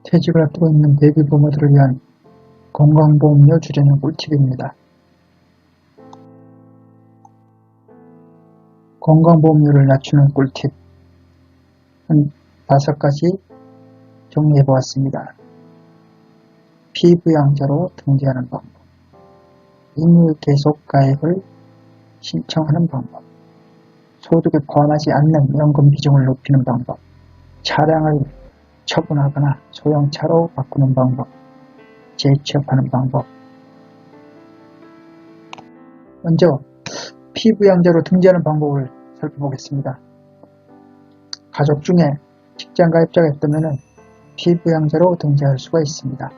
퇴직을 앞두고 있는 베이비 부모들을 위한 건강보험료 줄이는 꿀팁입니다. 건강보험료를 낮추는 꿀팁 한 5가지 정리해보았습니다. 피부양자로 등재하는 방법, 의무 계속 가입을 신청하는 방법, 소득에 포함하지 않는 연금 비중을 높이는 방법, 차량을 처분하거나 소형차로 바꾸는 방법, 재취업하는 방법. 먼저 피부양자로 등재하는 방법을 살펴보겠습니다. 가족 중에 직장 가입자가 있다면 피부양자로 등재할 수가 있습니다.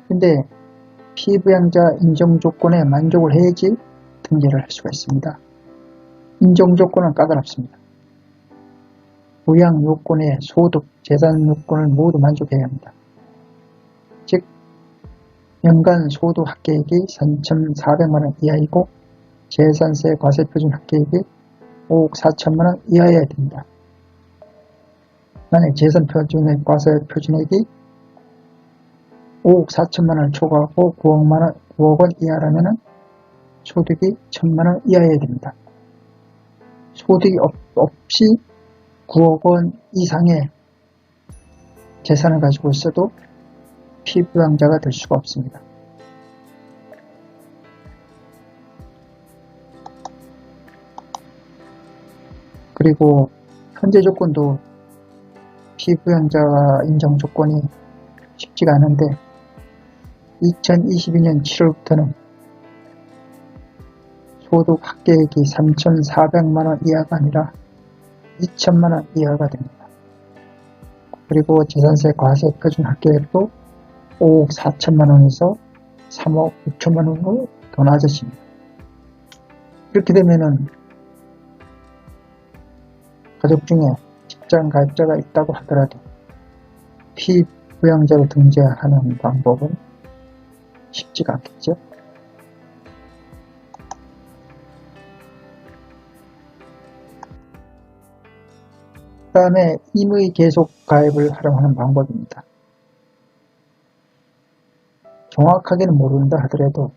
근데 피부양자 인정 조건에 만족을 해야지 등재를 할 수가 있습니다. 인정 조건은 까다롭습니다. 부양 요건에 소득, 재산 요건을 모두 만족해야 합니다. 즉 연간 소득 합계액이 3,400만원 이하이고 재산세 과세표준 합계액이 5억 4천만원 이하여야 됩니다. 만약 재산표준액 과세표준액이 5억 4천만원을 초과하고 9억원 이하라면 소득이 1,000만원 이하여야 됩니다. 소득이 없이 9억원 이상의 재산을 가지고 있어도 피부양자가 될 수가 없습니다. 그리고 현재 조건도 피부양자 인정 조건이 쉽지가 않은데 2022년 7월부터는 소득 합계액이 3,400만원 이하가 아니라 2천만원 이하가 됩니다. 그리고 재산세 과세 표준 합계액도 5억 4천만원에서 3억 6천만원으로 더 낮아집니다. 이렇게 되면은 가족 중에 직장 가입자가 있다고 하더라도 피부양자로 등재하는 방법은 쉽지가 않겠죠. 그 다음에 임의 계속 가입을 활용하는 방법입니다. 정확하게는 모른다 하더라도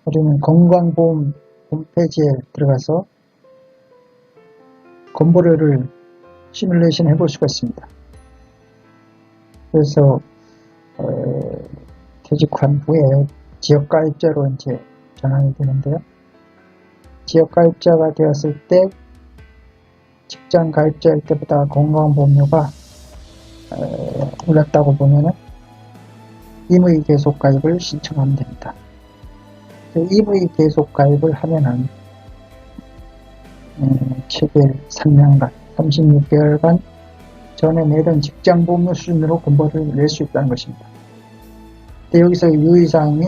우리는 건강보험 홈페이지에 들어가서 건보료를 시뮬레이션 해볼 수가 있습니다. 그래서 퇴직한 후에 지역가입자로 이제 전환이 되는데요. 지역가입자가 되었을 때 직장 가입자일 때보다 건강보험료가 올랐다고 보면은 임의 계속 가입을 신청하면 됩니다. 임의 계속 가입을 하면은 7일 3년간 36개월간 전에 내던 직장보험료 수준으로 건보료를 낼 수 있다는 것입니다. 근데 여기서 유의사항이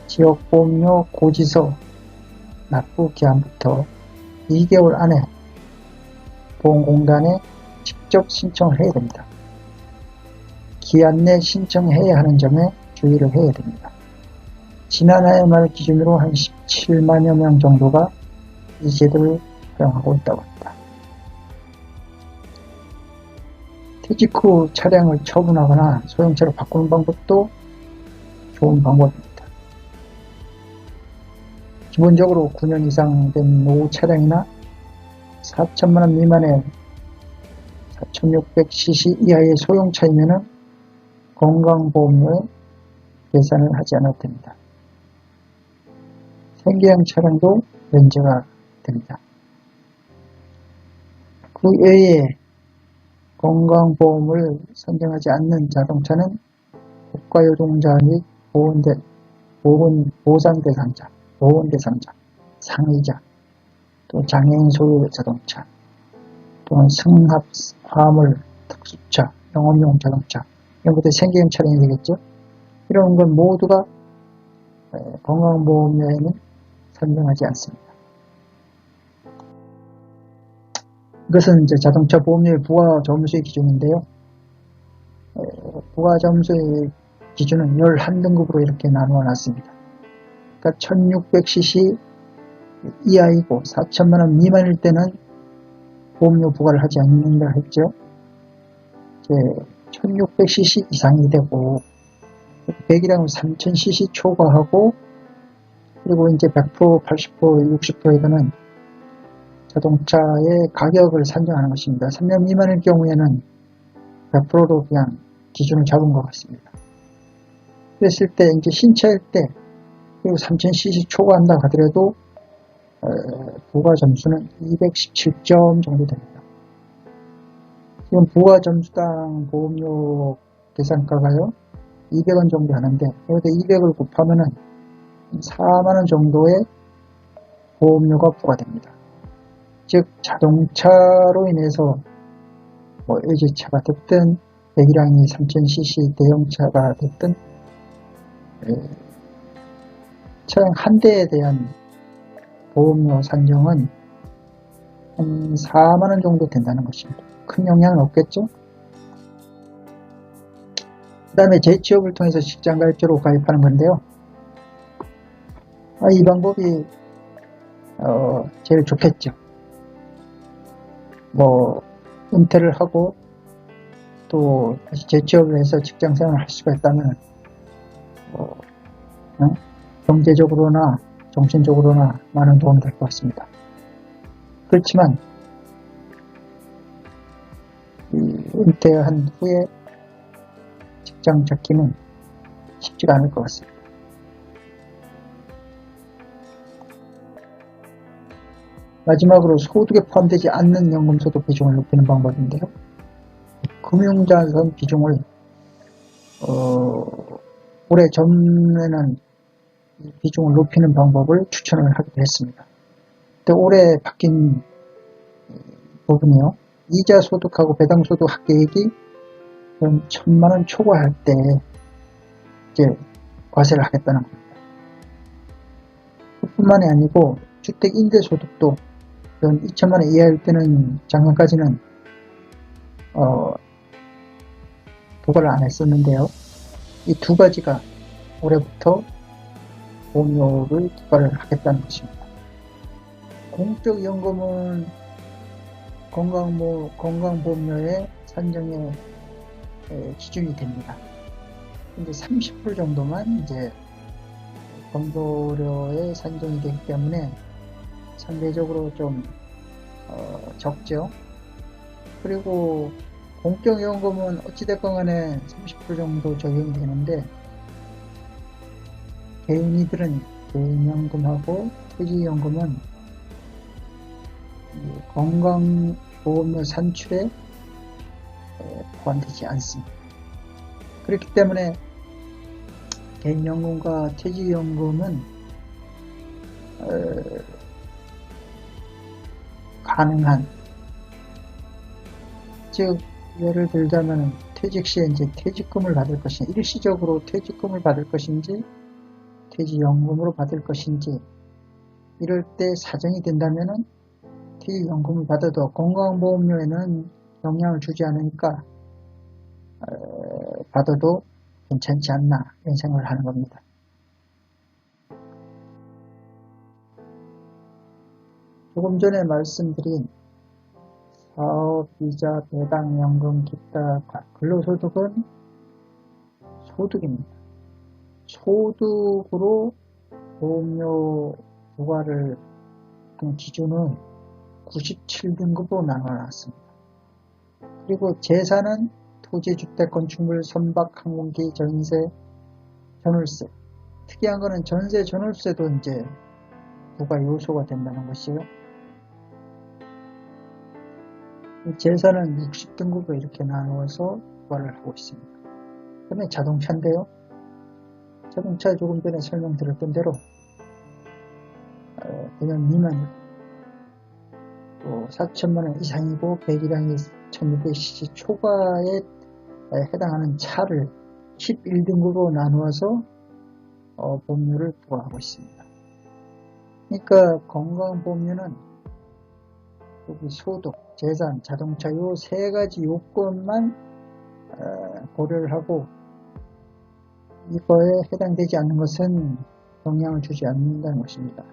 지역보험료 고지서 납부 기한부터 2개월 안에 보험공단에 직접 신청을 해야 됩니다. 기한 내 신청해야 하는 점에 주의를 해야 됩니다. 지난해 말 기준으로 한 17만여 명 정도가 이 제도를 사용하고 있다고 합니다. 퇴직 후 차량을 처분하거나 소형차로 바꾸는 방법도 좋은 방법입니다. 기본적으로 9년 이상 된 노후 차량이나 4천만원 미만의 4600cc 이하의 소형차이면 건강보험료에 계산을 하지 않아도 됩니다. 생계형 차량도 면제가 됩니다. 그 외에 건강보험을 선정하지 않는 자동차는 국가유동자 및 보상대상자, 보험대상자, 상위자, 또 장애인 소유 자동차, 또는 승합, 화물, 특수차, 영업용 자동차, 이런 것들이 생계형 차량이 되겠죠. 이런 건 모두가 건강보험료에는 선정하지 않습니다. 이것은 이제 자동차 보험료의 부가점수의 기준인데요. 부가점수의 기준은 11등급으로 이렇게 나누어 놨습니다. 그러니까 1600cc 이하이고 4천만원 미만일 때는 보험료 부과를 하지 않는다 했죠. 1600cc 이상이 되고 100이라면 3000cc 초과하고 그리고 이제 100%, 80%, 60%에서는 자동차의 가격을 산정하는 것입니다. 3년 미만일 경우에는 100%로 그냥 기준을 잡은 것 같습니다. 그랬을 때 이제 신차일 때 그리고 3000cc 초과한다 하더라도 부가 점수는 217점 정도 됩니다. 지금 부가 점수당 보험료 계산가가요 200원 정도 하는데 여기다 200을 곱하면은 4만원 정도의 보험료가 부과됩니다. 즉 자동차로 인해서 뭐 LG차가 됐든 배기량이 3000cc 대형차가 됐든 차량 한 대에 대한 보험료 산정은 한 4만원 정도 된다는 것입니다. 큰 영향은 없겠죠? 그 다음에 재취업을 통해서 직장가입자로 가입하는 건데요. 이 방법이 제일 좋겠죠. 뭐 은퇴를 하고 또 다시 재취업을 해서 직장생활을 할 수가 있다면 경제적으로나 정신적으로나 많은 도움이 될 것 같습니다. 그렇지만 은퇴한 후에 직장 잡기는 쉽지가 않을 것 같습니다. 마지막으로 소득에 포함되지 않는 연금소득 비중을 높이는 방법인데요. 금융자산 비중을 올해 전에는 비중을 높이는 방법을 추천을 하기도 했습니다. 근데 올해 바뀐 부분이요. 이자 소득하고 배당 소득 합계액이 1000만원 초과할 때 이제 과세를 하겠다는 겁니다. 그뿐만이 아니고 주택 임대 소득도 2000만원 이하일 때는 작년까지는 부과를 안 했었는데요. 이 두 가지가 올해부터 보험료를 부과를 하겠다는 것입니다. 공적연금은 건강보험료의 산정의 기준이 됩니다. 근데 30% 정도만 이제 건보료에 산정이 되기 때문에 상대적으로 좀 적죠. 그리고 공적연금은 어찌됐건 간에 30% 정도 적용이 되는데 개인이들은 개인연금하고 퇴직연금은 건강보험료 산출에 포함되지 않습니다. 그렇기 때문에 개인연금과 퇴직연금은 가능한, 즉 예를 들자면 퇴직 시에 이제 퇴직금을 받을 것인지, 일시적으로 퇴직금을 받을 것인지 퇴직연금으로 받을 것인지 이럴 때 사정이 된다면은 퇴직연금을 받아도 건강보험료에는 영향을 주지 않으니까 받아도 괜찮지 않나 이런 생각을 하는 겁니다. 조금 전에 말씀드린 사업이자 배당연금 기타 근로소득은 소득입니다. 소득으로 보험료 부과를 하는 기준은 97등급으로 나눠놨습니다. 그리고 재산은 토지, 주택, 건축물, 선박, 항공기, 전세, 전월세. 특이한 거는 전세, 전월세도 이제 부과 요소가 된다는 것이요. 재산은 60등급으로 이렇게 나누어서 부과를 하고 있습니다. 그 다음에 자동차인데요. 자동차 조금 전에 설명드렸던 대로 100년 미만이고 또 4천만원 이상이고 배기량이 1200cc 초과에 해당하는 차를 11등급으로 나누어서 보험료를 부과하고 있습니다. 그러니까 건강보험료는 여기 소득, 재산, 자동차 요 세 가지 요건만 고려를 하고 이거에 해당되지 않는 것은 영향을 주지 않는다는 것입니다.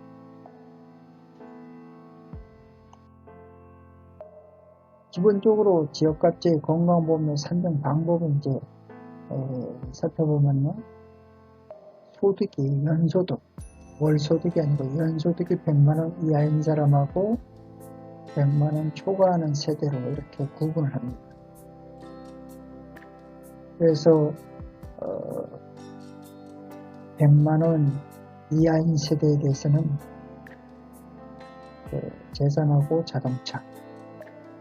기본적으로 지역가치의 건강보험료 산정 방법을 이제 살펴보면요. 소득이 연소득, 월소득이 아니고 연소득이 100만원 이하인 사람하고 100만원 초과하는 세대로 이렇게 구분을 합니다. 그래서 100만원 이하인 세대에 대해서는 재산하고 자동차,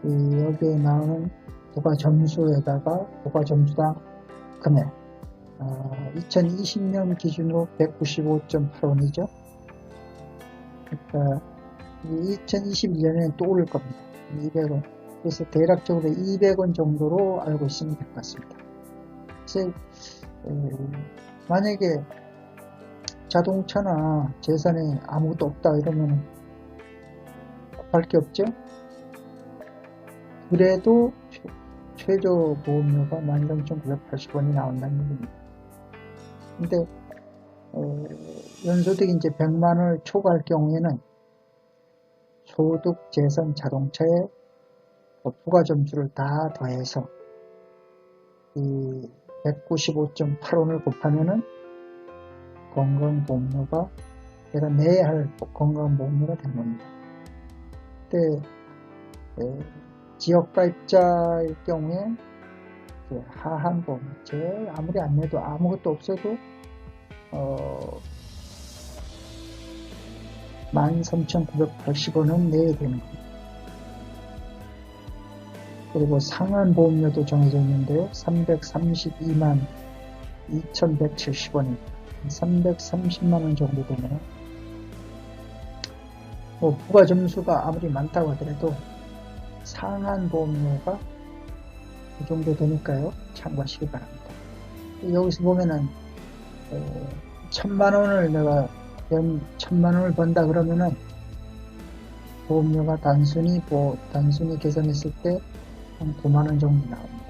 여기에 나오는 부가점수에다가 부가점수당 금액 2020년 기준으로 195.8원이죠. 그러니까 2021년에는 또 오를 겁니다. 200원. 그래서 대략적으로 200원 정도로 알고 있으면 될 것 같습니다. 그래서 만약에 자동차나 재산에 아무것도 없다 이러면 할 게 없죠. 그래도 최저 보험료가 13,980원이 나온다는 얘기입니다. 근데 연소득이 이제 100만원을 초과할 경우에는 소득, 재산, 자동차에 부가점수를 다 더해서 이 195.8원을 곱하면은 건강보험료가 내가 내야 할 건강보험료가 되는 겁니다. 근데 지역가입자일 경우에 하한보험, 아무리 안 내도 아무것도 없어도 13,980원은 내야 되는 겁니다. 그리고 상한보험료도 정해져 있는데요. 332만 2,170원입니다. 330만원 정도 되면 부가점수가 아무리 많다고 하더라도 상한보험료가 이 정도 되니까요. 참고하시기 바랍니다. 여기서 보면은 1,000만원을 내가 연 1,000만원을 번다 그러면은 보험료가 단순히 계산했을 때 한 9만원 정도 나옵니다.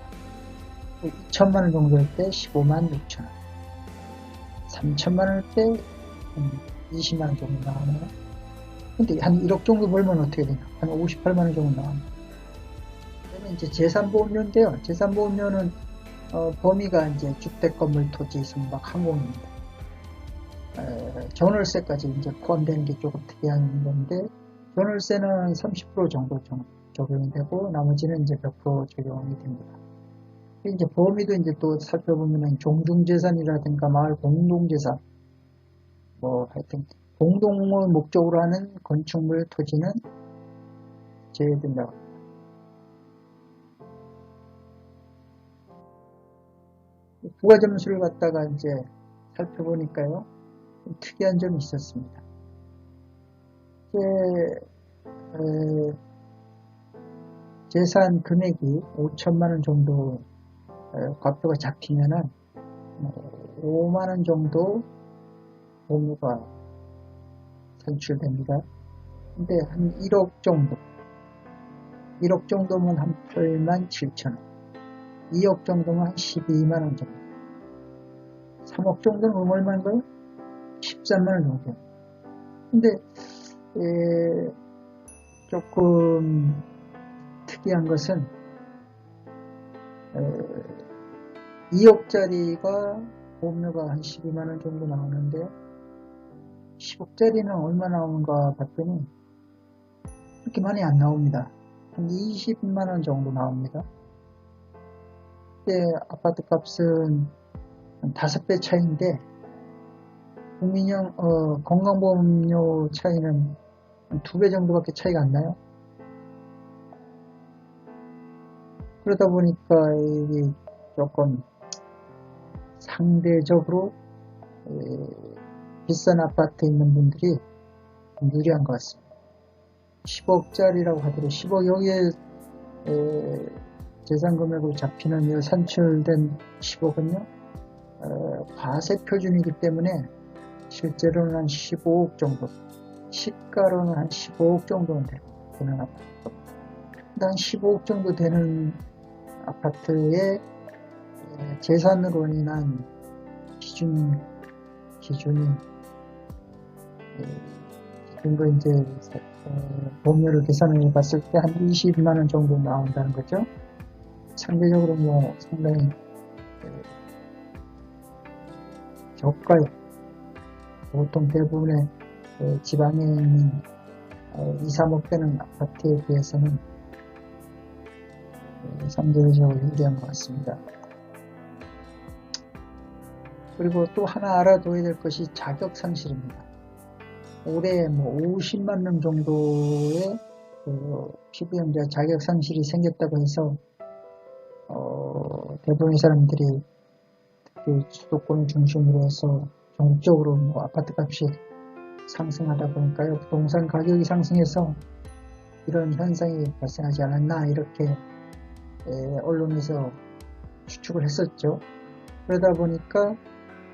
2천만원 정도 할 때 15만 6천원, 3천만원 할 때 20만원 정도 나오네요. 근데 한 1억 정도 벌면 어떻게 되냐? 한 58만원 정도 나옵니다. 그러면 이제 재산보험료인데요. 재산보험료는 범위가 이제 주택, 건물, 토지, 선박, 항공입니다. 전월세까지 이제 포함되는 게 조금 특이한 건데, 전월세는 30% 정도 적용이 되고, 나머지는 이제 100% 적용이 됩니다. 이제 범위도 이제 또 살펴보면은 종중재산이라든가 마을 공동재산, 하여튼, 공동을 목적으로 하는 건축물, 토지는 제외된다고 합니다. 부가점수를 갖다가 이제 살펴보니까요, 좀 특이한 점이 있었습니다. 재산 금액이 5천만원 정도 과표가 잡히면은 5만원 정도 보험료가 산출됩니다. 근데 한 1억 정도면 한 8만 7천원, 2억 정도면 한 12만원 정도, 3억 정도는 얼마인가요? 13만원 정도. 근데 조금 특이한 것은 2억짜리가 보험료가 한 12만원 정도 나오는데 10억짜리는 얼마 나오는가 봤더니 그렇게 많이 안 나옵니다. 한 20만원 정도 나옵니다. 아파트 값은 한 5배 차이인데 국민형 건강보험료 차이는 한 2배 정도밖에 차이가 안 나요. 그러다 보니까 이게 조금 상대적으로 비싼 아파트에 있는 분들이 유리한 것 같습니다. 10억짜리라고 하더라도 10억 여기에 재산금액으로 잡히는 산출된 10억은요 과세 표준이기 때문에 실제로는 한 15억 정도, 시가로는 한 15억 정도는 되는 아파트. 한 15억 정도 되는 아파트의 재산으로 인한 기준도 이제 보험료를 계산해 봤을 때 한 20만원 정도 나온다는 거죠. 상대적으로 뭐 상당히 저가요. 보통 대부분의 지방에 있는 2, 3억 되는 아파트에 비해서는 상대적으로 유리한 것 같습니다. 그리고 또 하나 알아둬야 될 것이 자격 상실입니다. 올해 뭐 50만 명 정도의 피부염자 자격 상실이 생겼다고 해서 대부분의 사람들이 특히 수도권을 중심으로 해서 전국적으로 뭐 아파트 값이 상승하다 보니까요, 부동산 가격이 상승해서 이런 현상이 발생하지 않았나 이렇게 언론에서 추측을 했었죠. 그러다 보니까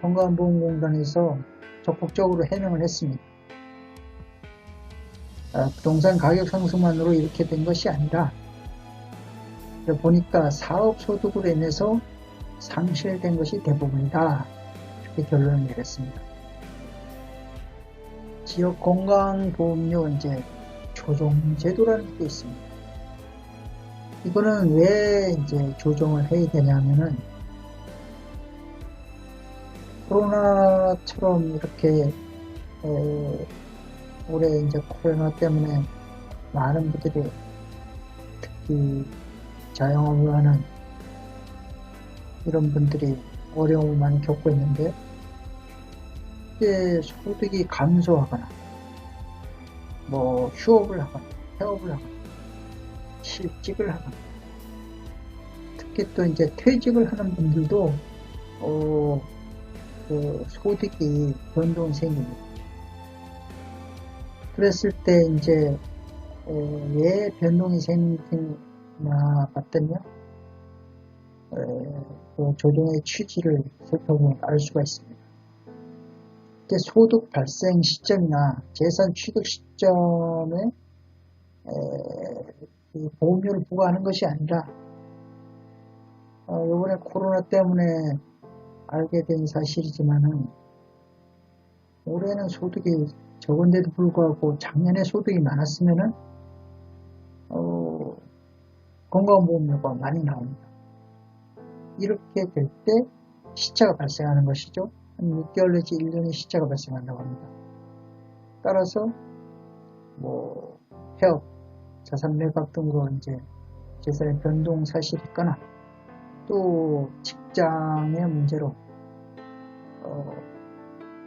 건강보험공단에서 적극적으로 해명을 했습니다. 부동산 가격 상승만으로 이렇게 된 것이 아니라 보니까 사업소득으로 인해서 상실된 것이 대부분이다. 이렇게 결론을 내렸습니다. 지역 건강보험료 이제 조정제도라는 게 있습니다. 이거는 왜 이제 조정을 해야 되냐면은 코로나처럼 이렇게 올해 이제 코로나 때문에 많은 분들이 특히 자영업을 하는 이런 분들이 어려움을 많이 겪고 있는데, 이제 소득이 감소하거나 뭐 휴업을 하거나 폐업을 하거나 실직을 하거나, 특히 또 이제 퇴직을 하는 분들도 그 소득이 변동이 생깁니다. 그랬을 때 이제 왜 변동이 생기나 봤더니요, 그 조정의 취지를 살펴보면 알 수가 있습니다. 이제 소득 발생 시점이나 재산 취득 시점에 보험료를 부과하는 것이 아니라, 이번에 코로나 때문에 알게 된 사실이지만은 올해는 소득이 적은데도 불구하고 작년에 소득이 많았으면은 건강보험료가 많이 나옵니다. 이렇게 될 때 시차가 발생하는 것이죠. 한 6개월 내지 1년의 시차가 발생한다고 합니다. 따라서 뭐 폐업, 자산 매각 등으로 이제 재산의 변동 사실이 있거나, 또 직장의 문제로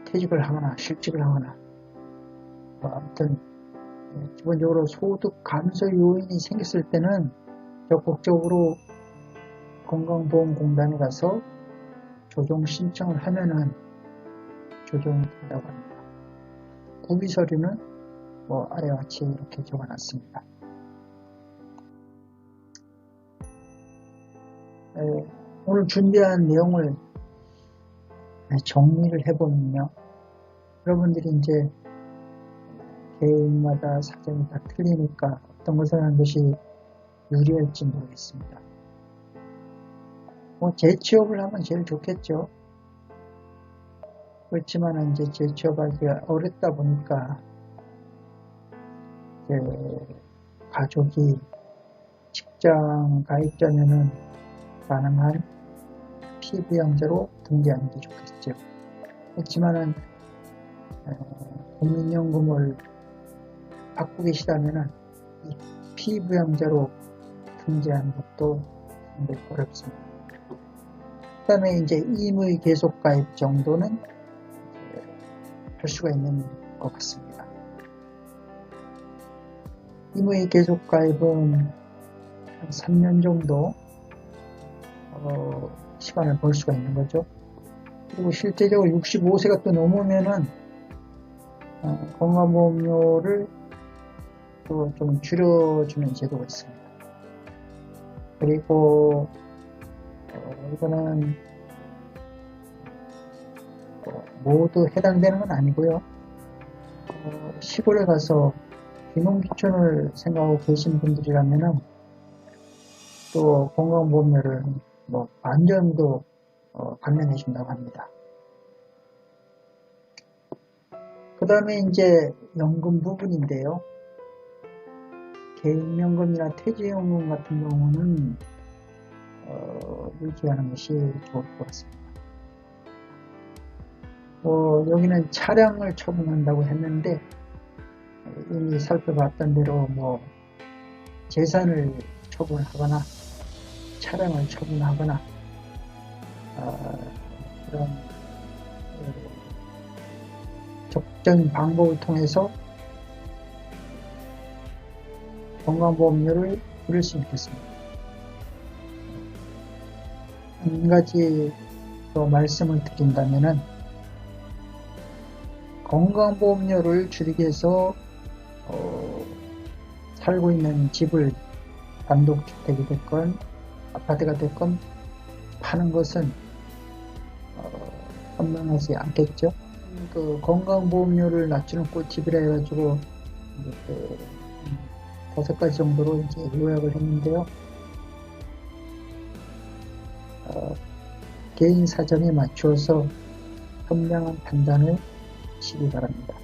퇴직을 하거나 실직을 하거나, 아무튼 기본적으로 소득 감소 요인이 생겼을 때는 적극적으로 건강보험공단에 가서 조정 신청을 하면은 조정이 된다고 합니다. 구비 서류는 뭐 아래와 같이 이렇게 적어놨습니다. 오늘 준비한 내용을 정리를 해보면요, 여러분들이 이제 개인마다 사정이 다 틀리니까 어떤 것을 하는 것이 유리할지 모르겠습니다. 뭐 재취업을 하면 제일 좋겠죠. 그렇지만 이제 재취업하기가 어렵다 보니까 가족이 직장 가입자면은 가능한 피부양자로 등재하는 게 좋겠죠. 그렇지만은 국민연금을 받고 계시다면은 이 피부양자로 등재하는 것도 상당히 어렵습니다. 그 다음에 이제 임의 계속 가입 정도는 할 수가 있는 것 같습니다. 임의 계속 가입은 한 3년 정도 시간을 벌 수가 있는 거죠. 그리고 실제적으로 65세가 또 넘으면은 건강보험료를 또 좀 줄여주는 제도가 있습니다. 그리고 이거는 모두 해당되는 건 아니고요. 시골에 가서 귀농귀촌을 생각하고 계신 분들이라면은 또 건강보험료를 뭐 반 정도 감면해 준다고 합니다. 그 다음에 이제 연금 부분인데요. 개인연금이나 퇴직연금 같은 경우는 유지하는 것이 좋을 것 같습니다. 여기는 차량을 처분한다고 했는데 이미 살펴봤던 대로 재산을 처분하거나 차량을 처분하거나 그런 적정 방법을 통해서 건강보험료를 줄일 수 있겠습니다. 한 가지 더 말씀을 드린다면은 건강보험료를 줄이기 위해서 살고 있는 집을 단독주택이 됐건 아파트가 됐건 파는 것은 현명하지 않겠죠. 그 건강보험료를 낮추는 꿀팁이라 해가지고 5가지 정도로 이제 요약을 했는데요. 개인 사정에 맞추어서 현명한 판단을 하시기 바랍니다.